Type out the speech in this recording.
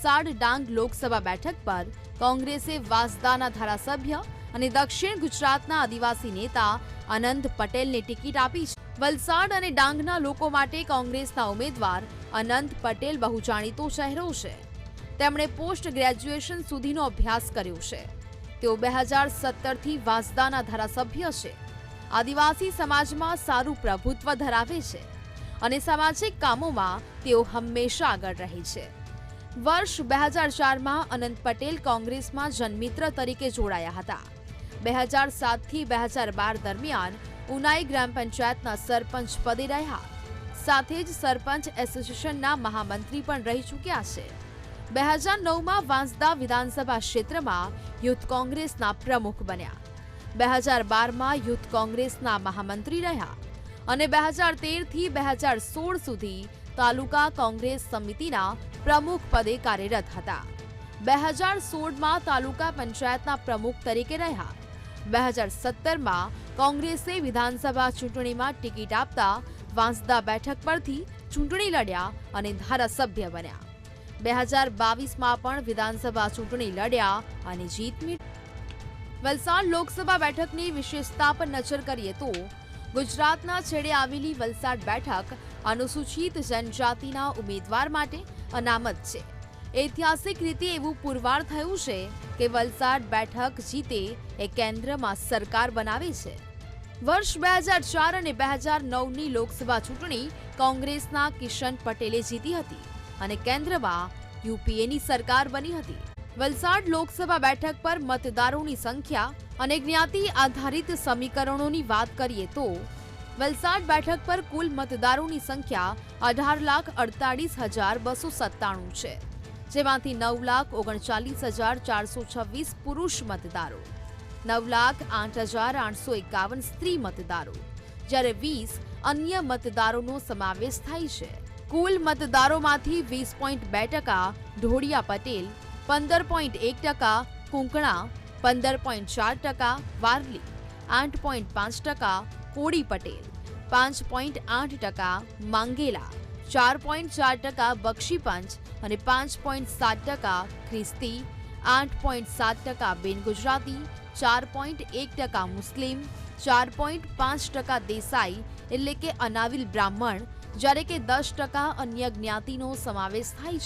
વલસાડ ડાંગ લોકસભા બેઠક પર કોંગ્રેસે વાંસદાના ધારાસભ્ય અને દક્ષિણ ગુજરાતના આદિવાસી નેતા અનંત પટેલને ટિકિટ આપી છે। વલસાડ અને ડાંગના લોકો માટે કોંગ્રેસના ઉમેદવાર અનંત પટેલ બહુ જાણીતો ચહેરો છે। તેમણે પોસ્ટ ગ્રેજ્યુએશન સુધીનો અભ્યાસ કર્યો છે। તેઓ 2017થી વાંસદાના ધારાસભ્ય છે। આદિવાસી સમાજમાં સારું પ્રભુત્વ ધરાવે છે અને સામાજિક કામોમાં તેઓ હંમેશા આગળ રહે છે। વર્ષ 2004માં અનંત પટેલ કોંગ્રેસમાં જનમિત્ર તરીકે જોડાયા હતા। 2007થી 2012 દરમિયાન ઉનાઈ ગ્રામ પંચાયતના સરપંચ પદે રહ્યા, સાથે જ સરપંચ એસોસિએશનના મહામંત્રી પણ રહી ચૂક્યા છે। 2009માં વાંસદા વિધાનસભા ક્ષેત્રમાં યુથ કોંગ્રેસના પ્રમુખ બન્યા। 2012માં યુથ કોંગ્રેસના મહામંત્રી રહ્યા અને 2013થી 2016 સુધી તાલુકા કોંગ્રેસ સમિતિના પ્રમુખ પદે કાર્યરત હતા। 2016માં તાલુકા પંચાયતના પ્રમુખ તરીકે રહ્યા। 2017માં કોંગ્રેસે વિધાનસભા ચૂંટણીમાં ટિકિટ આપતા વાંસદા બેઠક પરથી ચૂંટણી લડ્યા અને ધારાસભ્ય બન્યા। 2022માં પણ વિધાનસભા ચૂંટણી લડ્યા અને જીત મેળવી। વલસાડ લોકસભા બેઠકની વિશેષતા પર નજર કરીએ તો ગુજરાતના છેડે આવેલી વલસાડ બેઠક અનુસૂચિત જનજાતિના ઉમેદવાર માટે અનામત છે। ઐતિહાસિક રીતે એવું પુરવાર થયું છે કે વલસાડ બેઠક જીતે એ કેન્દ્રમાં સરકાર બનાવે છે। વર્ષ 2004 અને 2009ની લોકસભા ચૂંટણી કોંગ્રેસના કિશન પટેલે જીતી હતી અને કેન્દ્રમાં યુપીએની સરકાર બની હતી। વલસાડ લોકસભા બેઠક પર મતદારોની સંખ્યા અને જ્ઞાતિ આધારિત સમીકરણોની વાત કરીએ તો વલસાડ બેઠક પર કુલ મતદારોની સંખ્યા 18,48,297 છે, જેમાંથી 9,39,426 પુરુષ મતદારો, 9,08,851 સ્ત્રી મતદારો, જ્યારે 20 અન્ય મતદારોનો સમાવેશ થાય છે। કુલ મતદારોમાંથી 20.2% ઢોળિયા પટેલ, 15.1% કુંકણા, 15.4% વારલી, 8.5% કોળી પટેલ, 5.8% માંગેલા, 4.4% બક્ષીપંચ અને 5.7% ખ્રિસ્તી, 8.7% બિન ગુજરાતી, 4.1% મુસ્લિમ, 4.5% દેસાઈ એટલે કે અનાવિલ બ્રાહ્મણ, જ્યારે કે 10% અન્ય જ્ઞાતિનો સમાવેશ થાય છે।